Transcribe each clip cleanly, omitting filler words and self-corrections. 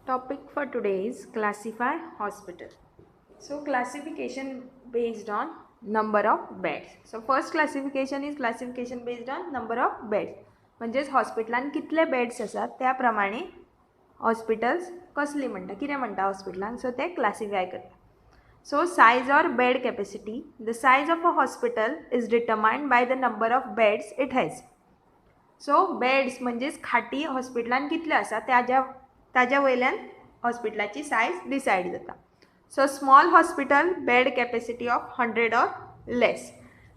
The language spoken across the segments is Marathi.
Topic for today is classify hospital. So classification based on number of beds. So first classification is classification based on number of beds. म्हणजेच हॉस्पिटलान कितले बेड्स आसात त्या प्रमाणे हॉस्पिटल्स कसली म्हणटा कितें म्हणटा हॉस्पिटलांक सो ते क्लासिफाय करता. So size or bed capacity. The size of a hospital is determined by the number of beds it has. So beds म्हणजेच खाटी हॉस्पिटलान कितले आसा ताज्या वयल्यान हॉस्पिटलाची सायज डिसायड जाता. So small hospital bed capacity of 100 or less.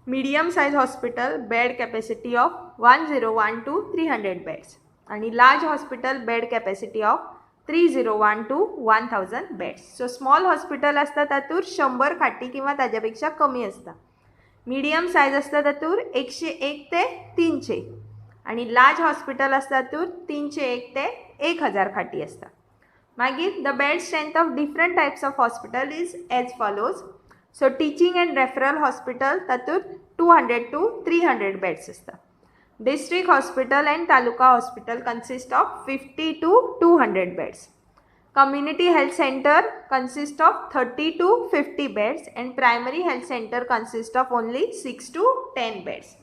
Medium size hospital bed capacity of 1001 to 300 beds आणि large hospital bed capacity of 301 to 1000 beds. So small hospital आसता तातूंत 100 खाटी किंवा ताज्या पेक्षा कमी आसता. मिडियम सायज आसता तातूंत 101 ते 300 आणि लार्ज हॉस्पिटल आसता तातूंत 301 ते 1000 खाटी आसता. मागीर the bed strength of different types of hospital is as follows. So teaching and referral hospital तातूंत 200 to 300 बेड्स आसता. District hospital and taluka hospital consist of 50 to 200 beds. Community health center consists of 30 to 50 beds and primary health center consists of only 6 to 10 beds.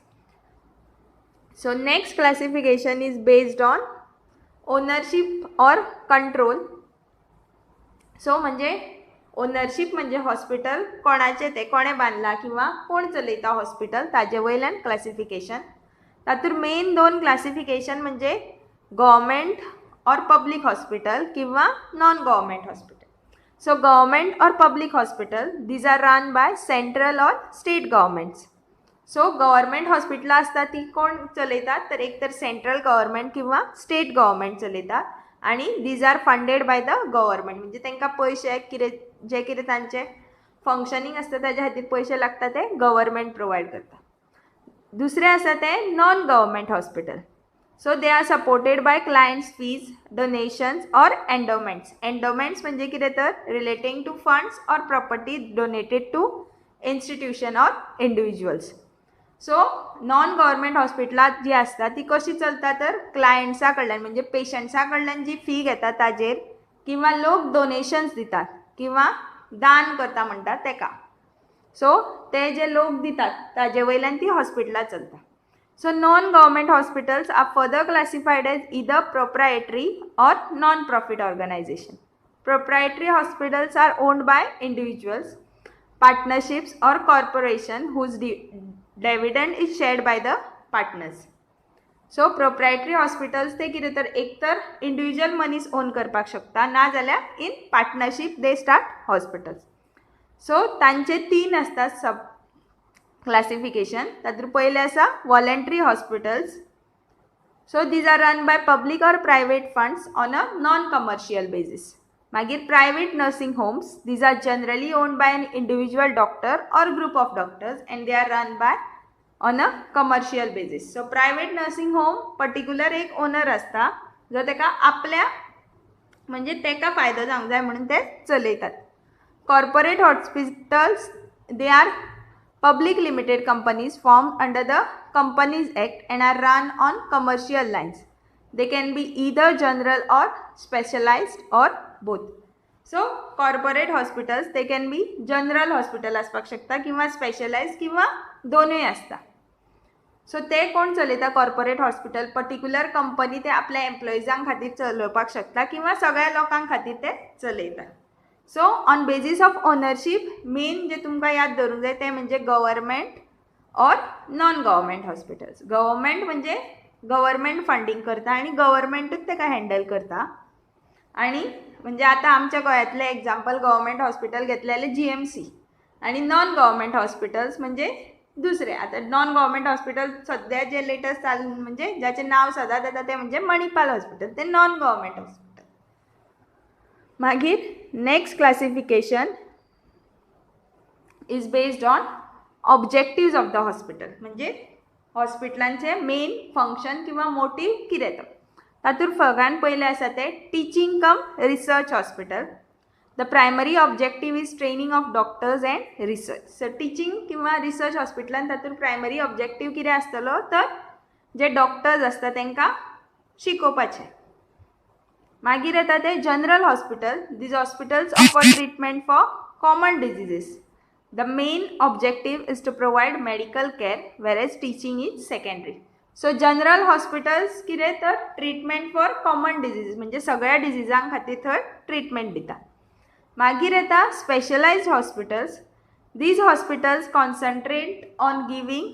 So next classification is based on ownership or control. So म्हणजे ओनरशिप म्हणजे हॉस्पिटल कोणाचे ते कोणे बांधला किंवा कोण चलयता हॉस्पिटल ताजे वयल्यान क्लासिफिकेशन. तातूंत मेन दोन क्लासिफिकेशन म्हणजे गव्हर्मेंट और पब्लिक हॉस्पिटल किंवा non government hospital. So government और public hospital these are run by central और स्टेट गव्हर्मेंट्स. सो गव्हर्मेंट हॉस्पिटलां आसता ती कोण चलयतात तर एक तर सेंट्रल गव्हर्मेंट किंवा स्टेट गव्हर्मेंट चलयतात आणि these are funded by the government. म्हणजे तांकां पयशे जे कितें तांचे फंक्शनींग आसता ताज्या खातीर पयशे लागता ते गव्हर्मेंट प्रोवायड करता. दुसरे आसा ते non government hospital. So they are supported by clients fees donations और एंडोमेंट्स. एंडोमेंट्स म्हणजे कितें तर रिलेटिंग टू फंड्स और प्रॉपर्टी डोनेटेड टू इन्स्टिट्यूशन और इंडिविज्युअल्स. सो नॉन गव्हर्मेंट हॉस्पिटलां जी आसता ती कशी चलता तर क्लायंट्सा कडल्यान म्हणजे पेशंट्सा कडल्यान जी फी घेता ताजेर किंवा लोक डोनेशन्स दितात किंवा दान करता म्हणटात तेका. सो ते जे लोक दितात ताजे वयल्यान ती हॉस्पिटलां चलता. So non government hospitals are further classified as either proprietary और non profit organisation. Proprietary hospitals are owned by individuals, partnerships or corporation whose dividend is shared by the partners. So proprietary hospitals ते कितें तर एक तर इंडिविज्युअल मनीस ओन करपाक शकता ना जाल्यार in partnership they start hospitals. So तांचे तीन आसतात सब क्लासिफिकेशन. तातूंत पयले आसा voluntary hospitals. So these are run by public और private funds on a non commercial basis. मागीर private nursing homes. These are generally owned by an individual doctor और group of doctors and they are run by on a commercial basis. So private nursing home particular एक ओनर आसता जो तेका आपल्या म्हणजे तेका फायदो जावंक जाय म्हणून ते चलयतात. Corporate hospitals they are public limited companies formed under the Companies Act and are run on commercial lines. They can be either general or specialized or both. So corporate hospitals they can be general hospital आसपाक शकता किंवा specialized किंवा दोनूय आसता. सो ते कोण चलयता कॉर्पोरेट हॉस्पिटल पर्टिक्युलर कंपनी ते आपल्या एम्प्लॉइजां खातीर चलोवपाक शकता किंवा सगळ्या लोकां खातीर ते चलयतात. So on basis of ownership main जे तुमकां याद दवरूंक जाय ते म्हणजे गव्हर्मेंट और नॉन गव्हर्मेंट हॉस्पिटल्स. गव्हर्मेंट म्हणजे गव्हर्मेंट फंडींग करता आणि गव्हर्मेंटूच तेका हँडल करता. आणि म्हणजे आतां आमच्या गोंयांतलें एग्जाम्पल गव्हर्मेंट हॉस्पिटल घेतलें जाल्यार GMC आणि नॉन गव्हर्मेंट हॉस्पिटल्स म्हणजे दुसरे. आतां नॉन गव्हर्मेंट हॉस्पिटल सद्या जे लेटस्ट चालू म्हणजे ज्याचें नांव सदांच येता ते म्हणजे मणिपाल हॉस्पिटल ते नॉन गव्हर्मेंट हॉस्पिटल. मागीर next classification is based on objectives of the hospital. म्हणजे हॉस्पिटलांचे मेन फंक्शन किंवा मोटीव कितें तो. तातूंत सगळ्यान पयलें आसा ते teaching come research hospital. The primary objective is training of doctors end research. So teaching किंवा रिसर्च हॉस्पिटलान तातूंत प्रायमरी ऑब्जेक्टीव कितें आसतलो तर जे डॉक्टर्स आसता तांकां शिकोवपाचें. मागीर येता ते general hospital. These hospitals offer treatment for common diseases. The main objective is to provide medical care whereas teaching is secondary. So general hospitals कितें तर ट्रीटमेंट फॉर कॉमन डिजीजीस म्हणजे सगळ्या डिजीजां खातीर थंय ट्रीटमेंट दिता. मागीर येता specialised hospitals. These hospitals concentrate on giving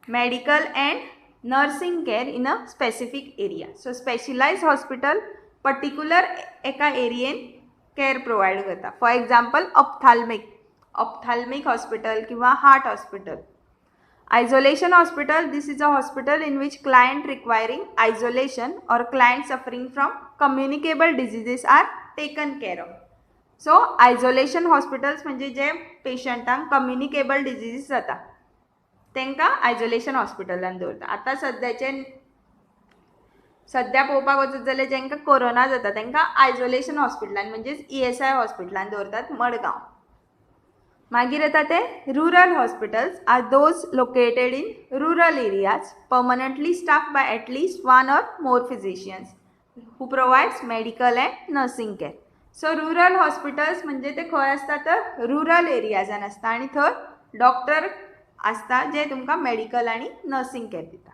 medical and nursing care in a specific area. So specialized hospital particular एका एरियेन केअर प्रोवाइड करता. फॉर एग्जाम्पल ophthalmic hospital किंवा heart hospital. Isolation hospital, this is a hospital in which client requiring isolation or client suffering from communicable diseases are taken care of. So isolation hospitals म्हणजे जे पेशंटांक कम्युनिकेबल डिजीजीस जाता तांकां आयसोलेशन हॉस्पिटलान दवरता. आतां सद्या पळोवपाक वचत जाल्यार जेंकां कोरोना जाता तांकां आयसोलेशन हॉस्पिटलान म्हणजेच ESI हॉस्पिटलान दवरतात मडगांव. मागीर येता ते rural hospitals are those located in rural areas permanently staff by at least one or more physicians who provides medical and nursing care. So rural hospitals म्हणजे ते खंय आसता तर रुरल एरियाजान आसता आनी थंय डॉक्टर आसता जे तुमकां मेडिकल आनी नर्सिंग केअर दिता.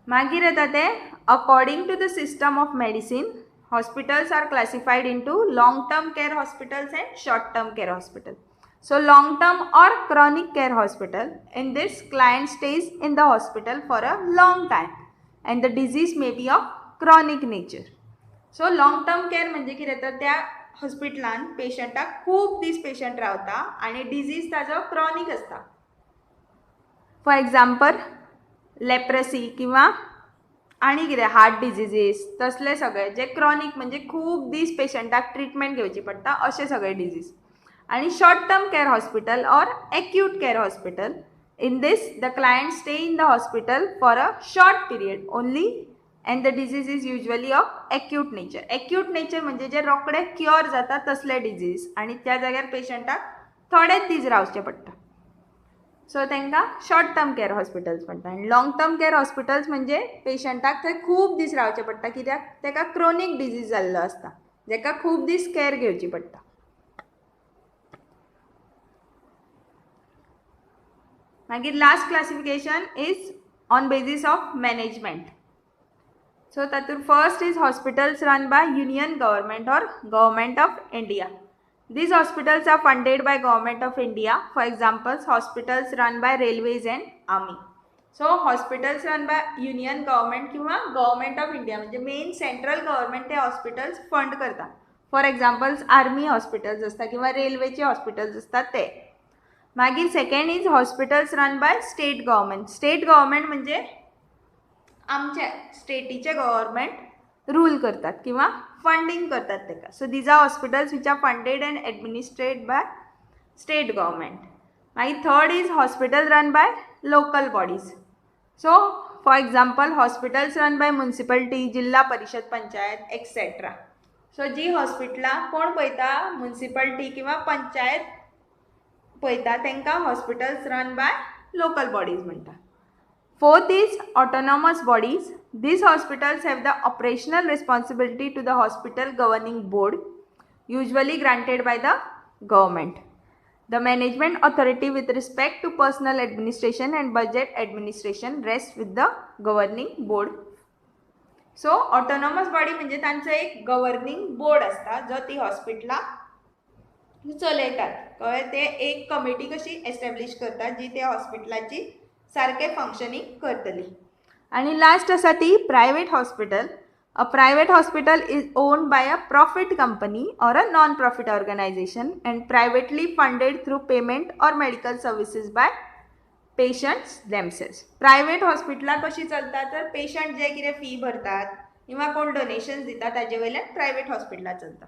मागीर येता ते according to the system of medicine hospitals are classified into long term care hospitals and short term care hospital. So long term or chronic care hospital, in this client stays in the hospital for a long time and the disease may be of chronic nature. So long term care म्हणजे कितें तर त्या हॉस्पिटलान पेशंटाक खूब दीस पेशंट रावता आनी डिजीज ताजो क्रॉनिक आसता. फॉर एग्जाम्पल लेप्रेसी किंवा आनी कितें हार्ट डिजीजीस तसले सगळे जे क्रॉनिक म्हणजे खूब दीस पेशंटाक ट्रिटमेंट घेवची पडटा अशे सगळे डिजीज. आणि शॉर्ट टर्म केअर हॉस्पिटल और acute care hospital, in this the client stay in the hospital for a short period only and the disease is usually of acute nature. Acute nature म्हणजे जे रोखडे क्युअर जाता तसले डिजीज आणि त्या जाग्यार पेशंटाक थोडेच दीस रावचे पडटा. सो तांकां शॉर्ट टर्म केअर हॉस्पिटल्स म्हणटा. आनी लॉंग टर्म केअर हॉस्पिटल्स म्हणजे पेशंटाक थंय खूब दीस रावचे पडटा कित्याक ताका क्रोनीक डिजीज जाल्लो आसता जाका खूब दीस केअर घेवची पडटा. मागीर last classification is on basis of management. So तातूंत first is hospitals run by union government or government of India. These hospitals are funded by Government of India. For example, hospitals run by railways and army. So hospitals run by union government किंवा Government of India म्हणजे मेन सेंट्रल गव्हर्मेंट ते हॉस्पिटल्स फंड करता. फॉर एग्जाम्पल आर्मी हॉस्पिटल्स असता किंवा रेल्वेचे हॉस्पिटल्स असतात ते. मागीर second is hospitals run by state government. State government म्हणजे आमचे स्टेटीचे गव्हर्मेंट रूल करतात किंवा फंडिंग करतात ताका. So these are hospitals which are funded and administrate by state government. मागीर third is hospital run by local bodies. So for example hospitals run by municipality, Zilla Parishad, panchayat etcetera. So जी हॉस्पिटलां कोण पळयता म्युन्सिपालिटी किंवा पंचायत पळयता तांकां hospitals run by local bodies म्हणटा. Fourth is autonomous bodies. These hospitals have the operational responsibility to the hospital governing board, usually granted by the government. The management authority with respect to personal administration and budget administration rests with the governing board. So autonomous body म्हणजे तांचो एक गव्हर्निंग बोर्ड असता जो ती हॉस्पिटलां चलयतात. कळ्ळें? ते एक कमिटी कशी एस्टॅब्लिश करतात जी त्या हॉस्पिटलाची सारके फंक्शनिंग करतली. आणि लास्ट आसा ती private hospital. A private hospital is owned by a profit company or a non profit organisation and privately funded through payment or medical services by patients themselves. Private हॉस्पिटलां कशी चलता तर पेशंट जे कितें फी भरतात किंवा कोण डोनेशन्स दितात ताजे वयल्यान प्रायवेट हॉस्पिटलां चलता.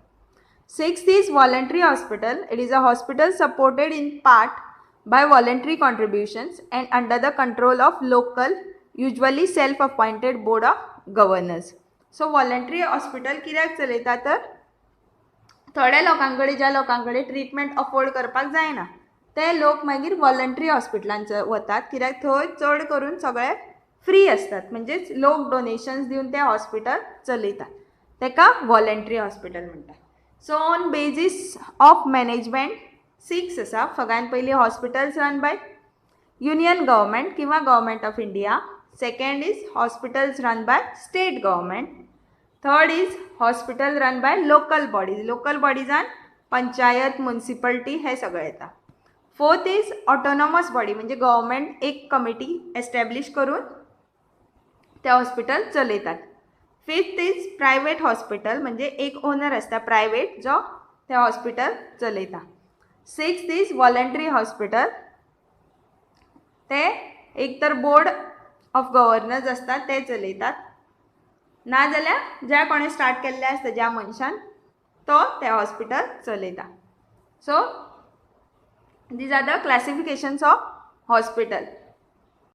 Sixth is voluntary hospital. It is a hospital supported in part by voluntary contributions and under the control of local, usually self-appointed board of governors. So voluntary hospital कित्याक चलयता तर थोड्या लोकां कडेन ज्या लोकां कडेन ट्रिटमेंट अफोर्ड करपाक जायना ते लोक मागीर वॉलंटरी हॉस्पिटलांत वतात कित्याक थंय चड करून सगळे फ्री असतात, म्हणजेच लोक डोनेशन्स दिवन ते हॉस्पिटल चलयतात, तेका वॉलंटरी हॉस्पिटल म्हणटात. So on basis of management 6 आसा. सगळ्यान पयलीं hospitals run by union government किंवा government of India. Second is hospitals run by state government. Third is hospital run by local bodies. Local बॉडीजान पंचायत, म्युनिसिपलिटी हे सगळें येता. फोर्थ इज ऑटोनॉमस बॉडी, म्हणजे गव्हर्मेंट एक कमिटी एस्टॅब्लिश करून ते हॉस्पिटल चलयतात. फिफ्थ इज प्रायवेट हॉस्पिटल, म्हणजे एक ओनर असता प्रायवेट जो ते हॉस्पिटल चलयता. सिक्स्थ इज वॉलंटरी हॉस्पिटल, ते एक तर बोर्ड ऑफ गव्हर्नर्स असतात ते चलयतात, नाजाल्यार ज्या कोणें स्टार्ट केल्लें आसता ज्या मनशान तो ते हॉस्पिटल चलयता. So these are the classifications of hospital.